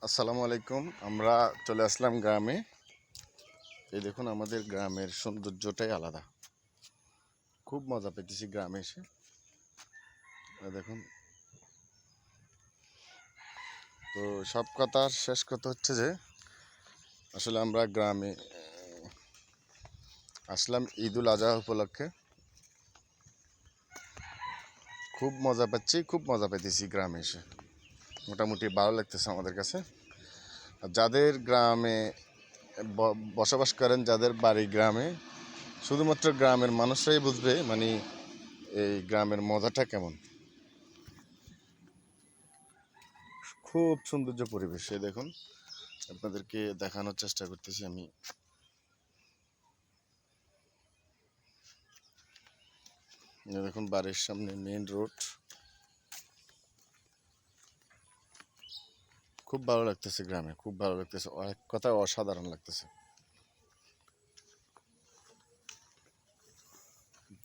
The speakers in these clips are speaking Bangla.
আসসালামু আলাইকুম। আমরা চলে আসলাম গ্রামে। এই দেখুন আমাদের গ্রামের সৌন্দর্যটাই আলাদা। খুব মজা পেতেছি গ্রামে এসে। দেখুন, তো সব কথার শেষ কথা হচ্ছে যে আসলে আমরা গ্রামে আসলাম ঈদুল আজহা উপলক্ষে। খুব মজা পাচ্ছি, খুব মজা পেতেছি গ্রামে এসে। মোটামুটি ভালো লাগতেছে আমাদের কাছে। আর যাদের গ্রামে বসবাস করেন, যাদের বাড়ি গ্রামে, শুধুমাত্র গ্রামের মানুষরাই বুঝবে মানে এই গ্রামের মজাটা কেমন। খুব সৌন্দর্য পরিবেশ। দেখুন, আপনাদেরকে দেখানোর চেষ্টা করতেছি আমি। দেখুন, বাড়ির সামনে মেইন রোড। খুব ভালো লাগতেছে গ্রামে, খুব ভালো লাগতেছে, এক কথা অসাধারণ লাগতেছে।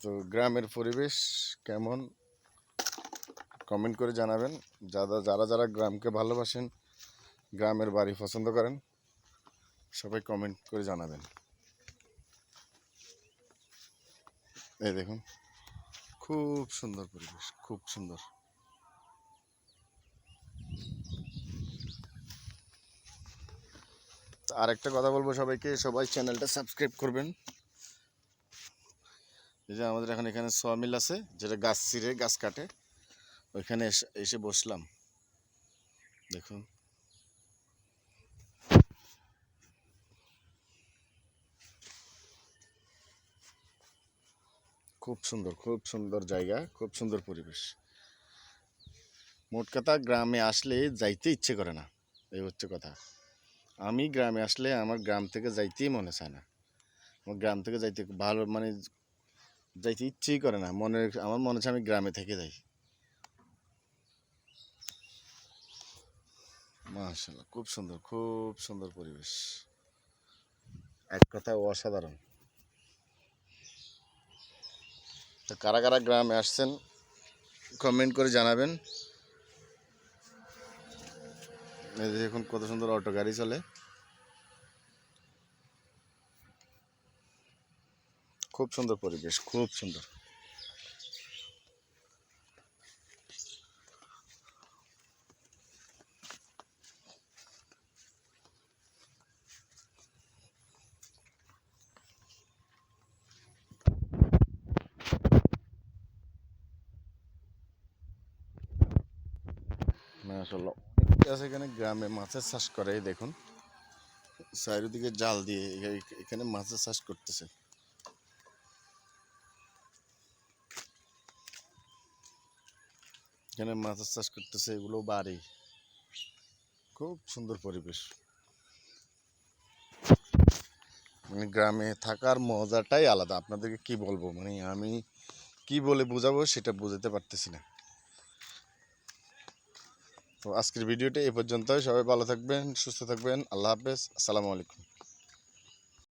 তো গ্রামের পরিবেশ কেমন কমেন্ট করে জানাবেন। যারা যারা গ্রামকে ভালোবাসেন, গ্রামের বাড়ি পছন্দ করেন, সবাই কমেন্ট করে জানাবেন। এই দেখুন, খুব সুন্দর পরিবেশ, খুব সুন্দর। আর একটা কথা বলবো সবাইকে, সবাই চ্যানেলটা সাবস্ক্রাইব করবেন। এই যে আমাদের এখানে সমিল আছে, যেটা গাছ ছিঁড়ে গাছ কাটে, ওইখানে এসে বসলাম। দেখুন, খুব সুন্দর, খুব সুন্দর জায়গা, খুব সুন্দর পরিবেশ। মোট কথা, গ্রামে আসলে যাইতে ইচ্ছে করে না, এই হচ্ছে কথা। আমি গ্রামে আসলে আমার গ্রাম থেকে যাইতেই মনে চায় না। আমার গ্রাম থেকে যাইতে ভালো মানে যাইতে ইচ্ছেই করে না। আমার মনে হচ্ছে আমি গ্রামে থেকে যাই। মাশাআল্লাহ, খুব সুন্দর, খুব সুন্দর পরিবেশ, এক কথা অসাধারণ। তো কারা কারা গ্রামে আসছেন কমেন্ট করে জানাবেন। এই যে এখন কত সুন্দর অটো গাড়ি চলে। খুব সুন্দর পরিবেশ, খুব সুন্দর। মাশাআল্লাহ, অনেকে আছে এখানে গ্রামে মাছের চাষ করে। এই দেখুন, চারিদিকে জাল দিয়ে এখানে মাছের চাষ করতেছে। এখানে মাছের চাষ করতেছে, এগুলো বাড়ি। খুব সুন্দর পরিবেশ। মানে গ্রামে থাকার মজাটাই আলাদা। আপনাদেরকে কি বলবো, মানে আমি কি বলে বোঝাবো সেটা বোঝাতে পারতেছি না। তো আজকের ভিডিওটা এই পর্যন্তই। সবাই ভালো থাকবেন, সুস্থ থাকবেন। আল্লাহ হাফেজ, আসসালামু আলাইকুম।